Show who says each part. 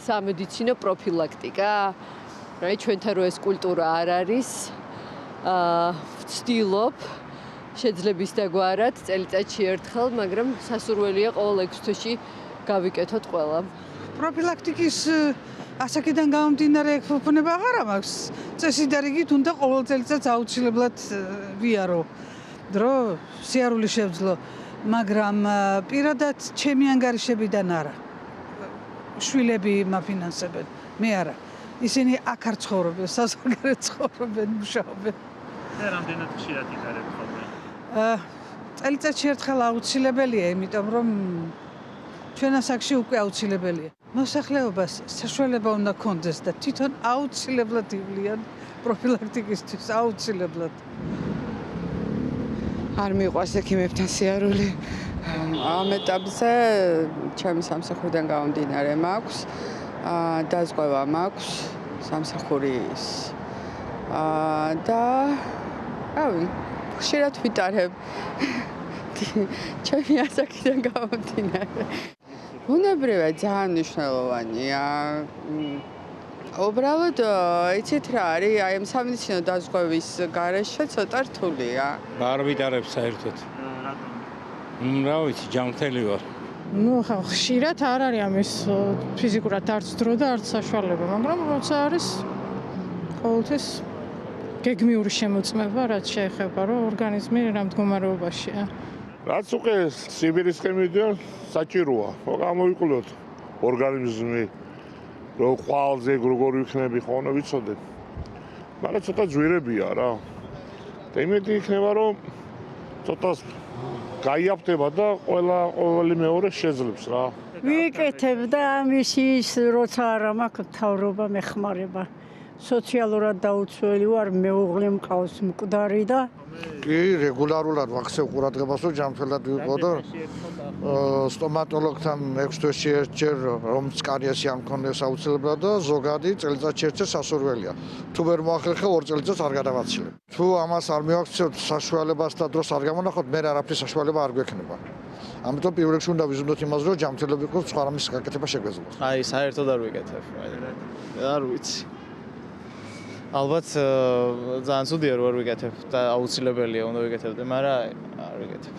Speaker 1: სამედიცინო პროფილაქტიკა. რა ჩვენთან რო ეს კულტურა არ არის, ვცდილობ შეძლების დაგვარად წელიწადში ერთხელ, მაგრამ სასურველია ყოველ 6 თვეში გავიკეთოთ ყველა.
Speaker 2: პროფილაქტიკის ასაკიდან გამომდინარე ექფოფონება აღარ მაქვს. წესი და რიგით უნდა ყოველ წელიწადს აუცილებლად ვიარო. დრო სიარული შევძლო, მაგრამ პირადად ჩემი ანგარიშებიდან არა. შვილები მაფინანსებენ, მე არა. ისინი აქ არ ცხოვრობენ, საზღვარგარეთ ცხოვრობენ, მუშაობენ.
Speaker 3: და რამდენად ხშირად იგარებ ხოლმე?
Speaker 2: წელიწადში ერთხელ აუცილებელია, იმიტომ რომ ჩვენ ასაკში უკვე აუცილებელია. მოსახლეობას საშუალება უნდა კონდეს და თვითონ აუცილებლად ივლიან პროფილაქტიკისთვის, აუცილებლად.
Speaker 4: არ მიყვარს ექიმებთან სიარული. ამ ეტაპზე ჩემი სამსახურიდან გამომდინარე მაქვს, დაზღვევა მაქვს სამსახურის და რავი, ხშირად ვიტარებ ჩემი ასაკიდან გამომდინარე. ბუნებრივად ძალიან მნიშვნელოვანია. უბრალოდ იცით რა არის, აი ამ სამედიცინო დაზღვევის გარეშე ცოტა რთულია.
Speaker 5: არ ვიტარებ საერთოდ.
Speaker 3: რატომ?
Speaker 5: რა ვიცი, ჯანმრთელი ვარ.
Speaker 6: ხშირად არ არის ამის ფიზიკურად არც დრო და არც საშუალება, მაგრამ როცა არის ყოველთვის გეგმიური შემოწმება, რაც შეეხება, რომ ორგანიზმი რა მდგომარეობაშია.
Speaker 7: რაც უკვე სიბირისკენ მიდიან, საჭიროა, ხო გამოვიყოლოთ ორგანიზმი, რომ ყვალზე როგორ ვიქნები, ხო ვიცოდეთ. მაგრამ ცოტა ძვირებია რა. და იმედი იქნება, რომ ცოტა გაიაფთება და ყოველი მეორე შეძლებს რა.
Speaker 8: ვიკეთებ და ამის როცა არა მაქვს მთავრობა მეხმარება. სოციალურად დაუცველი ვარ, მეუღლე მყავს მკვდარი და
Speaker 9: კი, რეგულარულად ვახსევ ყურადღებას, რომ ჯანმრთელად ვიყო და სტომატოლოგთან 6 თვეში ერთჯერ რომ სკარიესი არ მქონდეს აუცილებლად და ზოგადი წელიწადში ერთჯერ სასურველია. თუ ვერ მოახერხე 2 წელიწადს არ გადავაცილებ. თუ ამას არ მივაქცევთ საშუალებას და დროს არ გამონახოთ, მე არაფრის საშუალება არ გვექნება. ამიტომ პირველ რიგში უნდა ვიზრუნოთ იმაზე, რომ ჯანმრთელები იყოს სხვა რამის გაკეთება შეგვეძლოს.
Speaker 10: აი, საერთოდ არ ვიკეთებ. არ ვიცი. ალბათ ძალიან ცუდია რომ არ ვიკეთებ და აუცილებელია უნდა ვიკეთებდე, მაგრამ არ ვიკეთებ.